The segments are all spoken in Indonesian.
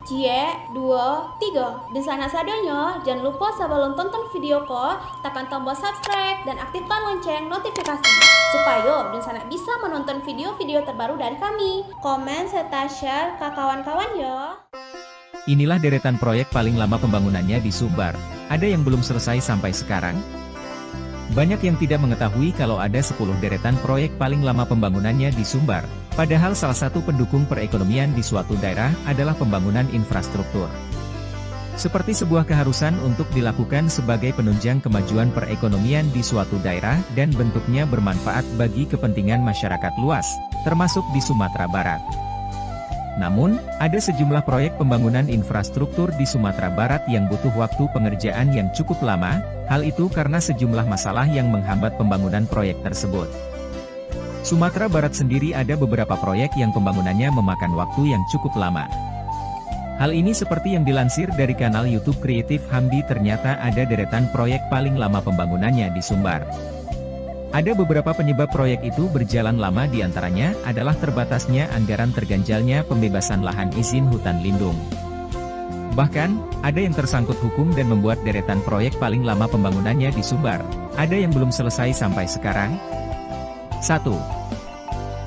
Cie, dua, tiga. Dan sana sadanya, jangan lupa sebelum tonton video ko, tekan tombol subscribe dan aktifkan lonceng notifikasi supaya dan sana bisa menonton video-video terbaru dari kami. Komen serta share ke kawan-kawan ya. Inilah deretan proyek paling lama pembangunannya di Sumbar. Ada yang belum selesai sampai sekarang? Banyak yang tidak mengetahui kalau ada 10 deretan proyek paling lama pembangunannya di Sumbar. Padahal salah satu pendukung perekonomian di suatu daerah adalah pembangunan infrastruktur. Seperti sebuah keharusan untuk dilakukan sebagai penunjang kemajuan perekonomian di suatu daerah dan bentuknya bermanfaat bagi kepentingan masyarakat luas, termasuk di Sumatera Barat. Namun, ada sejumlah proyek pembangunan infrastruktur di Sumatera Barat yang butuh waktu pengerjaan yang cukup lama, hal itu karena sejumlah masalah yang menghambat pembangunan proyek tersebut. Sumatera Barat sendiri ada beberapa proyek yang pembangunannya memakan waktu yang cukup lama. Hal ini seperti yang dilansir dari kanal YouTube Kreatif Hamdi, ternyata ada deretan proyek paling lama pembangunannya di Sumbar. Ada beberapa penyebab proyek itu berjalan lama, diantaranya adalah terbatasnya anggaran, terganjalnya pembebasan lahan izin hutan lindung. Bahkan, ada yang tersangkut hukum dan membuat deretan proyek paling lama pembangunannya di Sumbar. Ada yang belum selesai sampai sekarang. 1.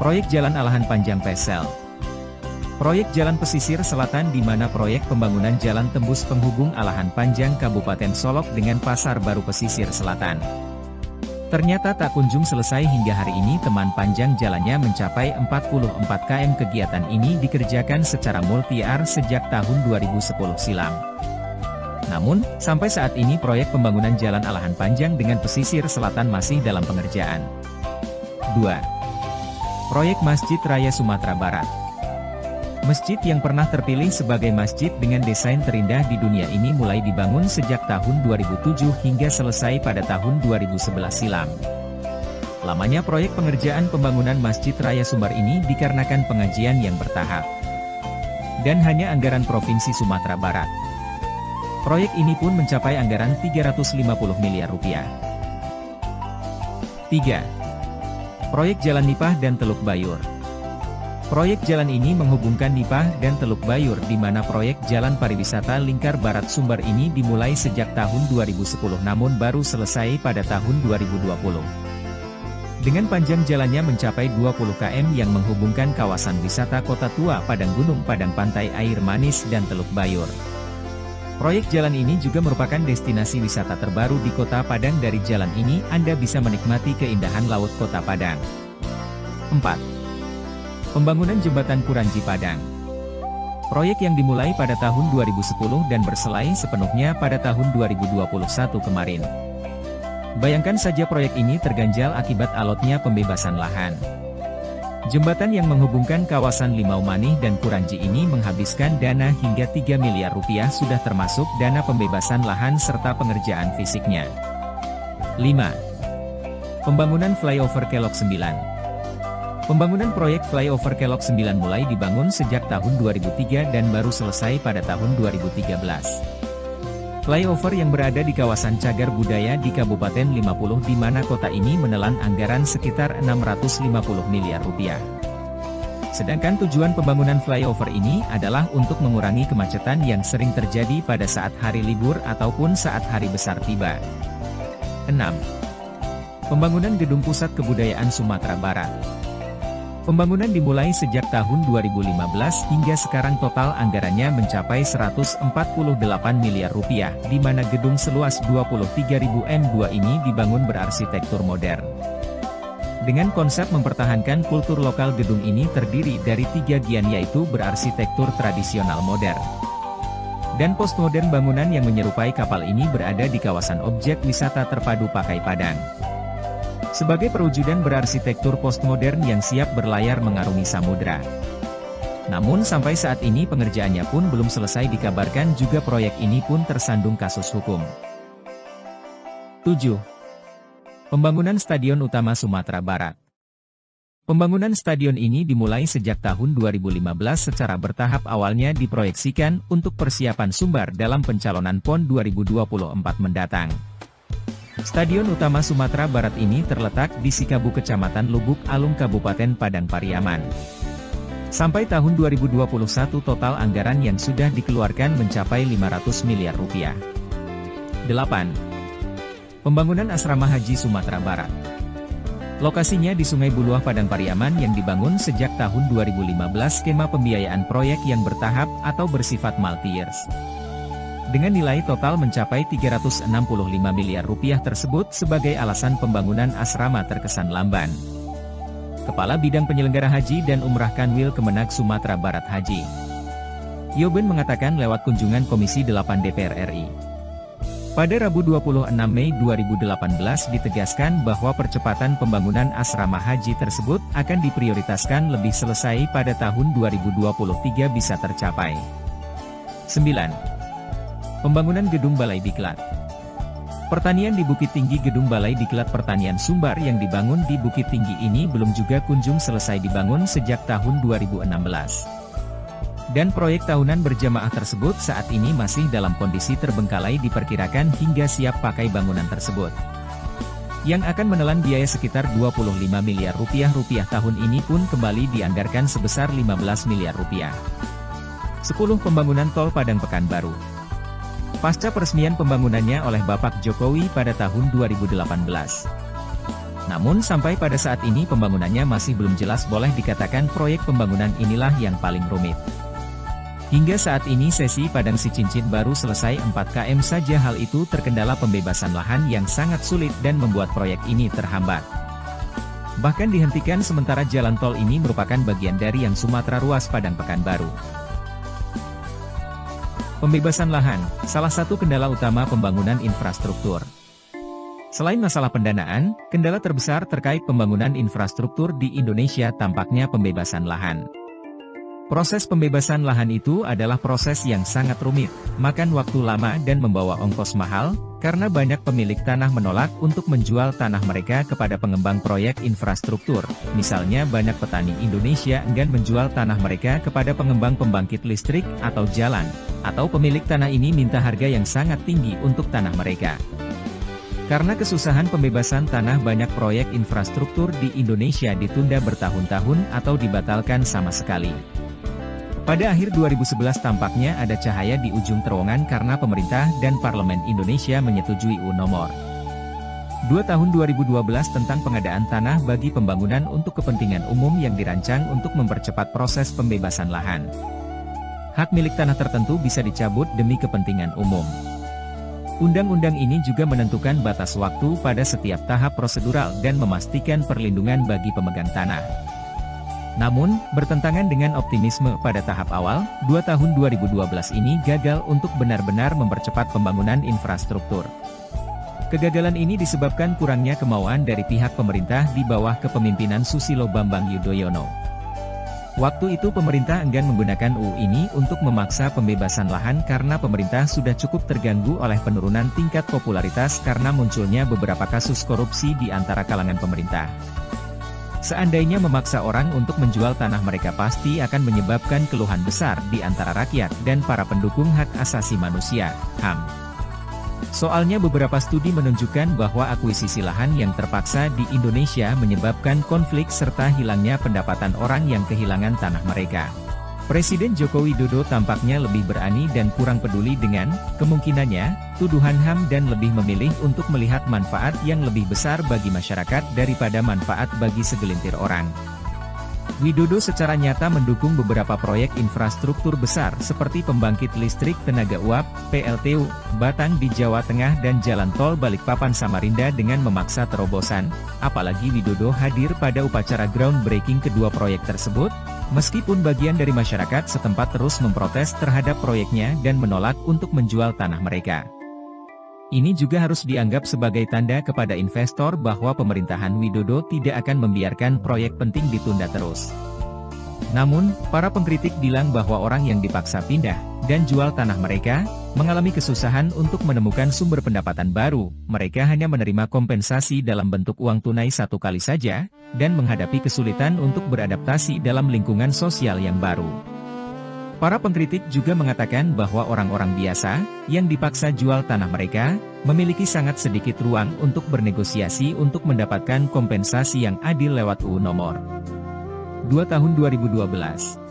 Proyek Jalan Alahan Panjang Pesel. Proyek Jalan Pesisir Selatan, di mana proyek pembangunan jalan tembus penghubung Alahan Panjang Kabupaten Solok dengan Pasar Baru Pesisir Selatan. Ternyata tak kunjung selesai hingga hari ini. Teman panjang jalannya mencapai 44 km. Kegiatan ini dikerjakan secara multi-year sejak tahun 2010 silam. Namun, sampai saat ini proyek pembangunan Jalan Alahan Panjang dengan Pesisir Selatan masih dalam pengerjaan. 2. Proyek Masjid Raya Sumatera Barat. Masjid yang pernah terpilih sebagai masjid dengan desain terindah di dunia ini mulai dibangun sejak tahun 2007 hingga selesai pada tahun 2011 silam. Lamanya proyek pengerjaan pembangunan Masjid Raya Sumbar ini dikarenakan pengajian yang bertahap. Dan hanya anggaran Provinsi Sumatera Barat. Proyek ini pun mencapai anggaran 350 miliar rupiah. 3. Proyek Jalan Nipah dan Teluk Bayur. Proyek jalan ini menghubungkan Nipah dan Teluk Bayur, di mana proyek Jalan Pariwisata Lingkar Barat Sumbar ini dimulai sejak tahun 2010 namun baru selesai pada tahun 2020. Dengan panjang jalannya mencapai 20 km yang menghubungkan kawasan wisata Kota Tua, Padang Gunung, Padang Pantai Air Manis, dan Teluk Bayur. Proyek jalan ini juga merupakan destinasi wisata terbaru di Kota Padang. Dari jalan ini Anda bisa menikmati keindahan laut Kota Padang. 4. Pembangunan Jembatan Kuranji Padang. Proyek yang dimulai pada tahun 2010 dan berselesai sepenuhnya pada tahun 2021 kemarin. Bayangkan saja proyek ini terganjal akibat alotnya pembebasan lahan. Jembatan yang menghubungkan kawasan Limau Manih dan Kuranji ini menghabiskan dana hingga 3 miliar rupiah, sudah termasuk dana pembebasan lahan serta pengerjaan fisiknya. 5. Pembangunan Flyover Kelok 9. Pembangunan proyek Flyover Kelok 9 mulai dibangun sejak tahun 2003 dan baru selesai pada tahun 2013. Flyover yang berada di kawasan Cagar Budaya di Kabupaten 50, di mana kota ini menelan anggaran sekitar 650 miliar rupiah. Sedangkan tujuan pembangunan flyover ini adalah untuk mengurangi kemacetan yang sering terjadi pada saat hari libur ataupun saat hari besar tiba. 6. Pembangunan Gedung Pusat Kebudayaan Sumatera Barat. Pembangunan dimulai sejak tahun 2015 hingga sekarang total anggarannya mencapai 148 miliar rupiah, di mana gedung seluas 23.000 m2 ini dibangun berarsitektur modern. Dengan konsep mempertahankan kultur lokal, gedung ini terdiri dari 3 gian, yaitu berarsitektur tradisional modern dan postmodern. Bangunan yang menyerupai kapal ini berada di kawasan objek wisata terpadu Pakai Padang. Sebagai perwujudan berarsitektur postmodern yang siap berlayar mengarungi samudra. Namun sampai saat ini pengerjaannya pun belum selesai. Dikabarkan juga proyek ini pun tersandung kasus hukum. 7. Pembangunan Stadion Utama Sumatera Barat. Pembangunan stadion ini dimulai sejak tahun 2015 secara bertahap. Awalnya diproyeksikan untuk persiapan Sumbar dalam pencalonan PON 2024 mendatang. Stadion Utama Sumatera Barat ini terletak di Sikabu, Kecamatan Lubuk Alung, Kabupaten Padang Pariaman. Sampai tahun 2021 total anggaran yang sudah dikeluarkan mencapai 500 miliar rupiah. 8. Pembangunan Asrama Haji Sumatera Barat. Lokasinya di Sungai Buluah Padang Pariaman yang dibangun sejak tahun 2015 skema pembiayaan proyek yang bertahap atau bersifat multi-years. Dengan nilai total mencapai 365 miliar rupiah tersebut sebagai alasan pembangunan asrama terkesan lamban. Kepala Bidang Penyelenggara Haji dan Umrah Kanwil Kemenak Sumatera Barat Haji Yoben mengatakan lewat kunjungan Komisi 8 DPR RI. Pada Rabu 26 Mei 2018 ditegaskan bahwa percepatan pembangunan asrama haji tersebut akan diprioritaskan lebih selesai pada tahun 2023 bisa tercapai. 9. Pembangunan Gedung Balai Diklat. Pertanian di Bukit Tinggi. Gedung Balai Diklat Pertanian Sumbar yang dibangun di Bukit Tinggi ini belum juga kunjung selesai dibangun sejak tahun 2016. Dan proyek tahunan berjamaah tersebut saat ini masih dalam kondisi terbengkalai, diperkirakan hingga siap pakai bangunan tersebut. Yang akan menelan biaya sekitar 25 miliar rupiah tahun ini pun kembali dianggarkan sebesar 15 miliar rupiah. 10. Pembangunan Tol Padang Pekanbaru. Pasca peresmian pembangunannya oleh Bapak Jokowi pada tahun 2018. Namun sampai pada saat ini pembangunannya masih belum jelas, boleh dikatakan proyek pembangunan inilah yang paling rumit. Hingga saat ini sesi Padang Sicincin baru selesai 4 km saja, hal itu terkendala pembebasan lahan yang sangat sulit dan membuat proyek ini terhambat. Bahkan dihentikan sementara jalan tol ini merupakan bagian dari yang Sumatera Ruas Padang Pekanbaru. Pembebasan lahan, salah satu kendala utama pembangunan infrastruktur. Selain masalah pendanaan, kendala terbesar terkait pembangunan infrastruktur di Indonesia tampaknya pembebasan lahan. Proses pembebasan lahan itu adalah proses yang sangat rumit, makan waktu lama dan membawa ongkos mahal, karena banyak pemilik tanah menolak untuk menjual tanah mereka kepada pengembang proyek infrastruktur. Misalnya banyak petani Indonesia enggan menjual tanah mereka kepada pengembang pembangkit listrik atau jalan, atau pemilik tanah ini minta harga yang sangat tinggi untuk tanah mereka. Karena kesusahan pembebasan tanah, banyak proyek infrastruktur di Indonesia ditunda bertahun-tahun atau dibatalkan sama sekali. Pada akhir 2011 tampaknya ada cahaya di ujung terowongan karena pemerintah dan Parlemen Indonesia menyetujui UU Nomor 2 Tahun 2012 tentang pengadaan tanah bagi pembangunan untuk kepentingan umum yang dirancang untuk mempercepat proses pembebasan lahan. Hak milik tanah tertentu bisa dicabut demi kepentingan umum. Undang-undang ini juga menentukan batas waktu pada setiap tahap prosedural dan memastikan perlindungan bagi pemegang tanah. Namun, bertentangan dengan optimisme pada tahap awal, 2 tahun 2012 ini gagal untuk benar-benar mempercepat pembangunan infrastruktur. Kegagalan ini disebabkan kurangnya kemauan dari pihak pemerintah di bawah kepemimpinan Susilo Bambang Yudhoyono. Waktu itu pemerintah enggan menggunakan UU ini untuk memaksa pembebasan lahan karena pemerintah sudah cukup terganggu oleh penurunan tingkat popularitas karena munculnya beberapa kasus korupsi di antara kalangan pemerintah. Seandainya memaksa orang untuk menjual tanah mereka pasti akan menyebabkan keluhan besar di antara rakyat dan para pendukung hak asasi manusia, HAM. Soalnya beberapa studi menunjukkan bahwa akuisisi lahan yang terpaksa di Indonesia menyebabkan konflik serta hilangnya pendapatan orang yang kehilangan tanah mereka. Presiden Joko Widodo tampaknya lebih berani dan kurang peduli dengan, kemungkinannya, tuduhan HAM dan lebih memilih untuk melihat manfaat yang lebih besar bagi masyarakat daripada manfaat bagi segelintir orang. Widodo secara nyata mendukung beberapa proyek infrastruktur besar seperti pembangkit listrik tenaga uap, PLTU, Batang di Jawa Tengah dan jalan tol Balikpapan Samarinda dengan memaksa terobosan, apalagi Widodo hadir pada upacara groundbreaking kedua proyek tersebut, meskipun bagian dari masyarakat setempat terus memprotes terhadap proyeknya dan menolak untuk menjual tanah mereka. Ini juga harus dianggap sebagai tanda kepada investor bahwa pemerintahan Widodo tidak akan membiarkan proyek penting ditunda terus. Namun, para pengkritik bilang bahwa orang yang dipaksa pindah dan jual tanah mereka mengalami kesusahan untuk menemukan sumber pendapatan baru. Mereka hanya menerima kompensasi dalam bentuk uang tunai satu kali saja dan menghadapi kesulitan untuk beradaptasi dalam lingkungan sosial yang baru. Para pengkritik juga mengatakan bahwa orang-orang biasa, yang dipaksa jual tanah mereka, memiliki sangat sedikit ruang untuk bernegosiasi untuk mendapatkan kompensasi yang adil lewat UU Nomor 2 tahun 2012.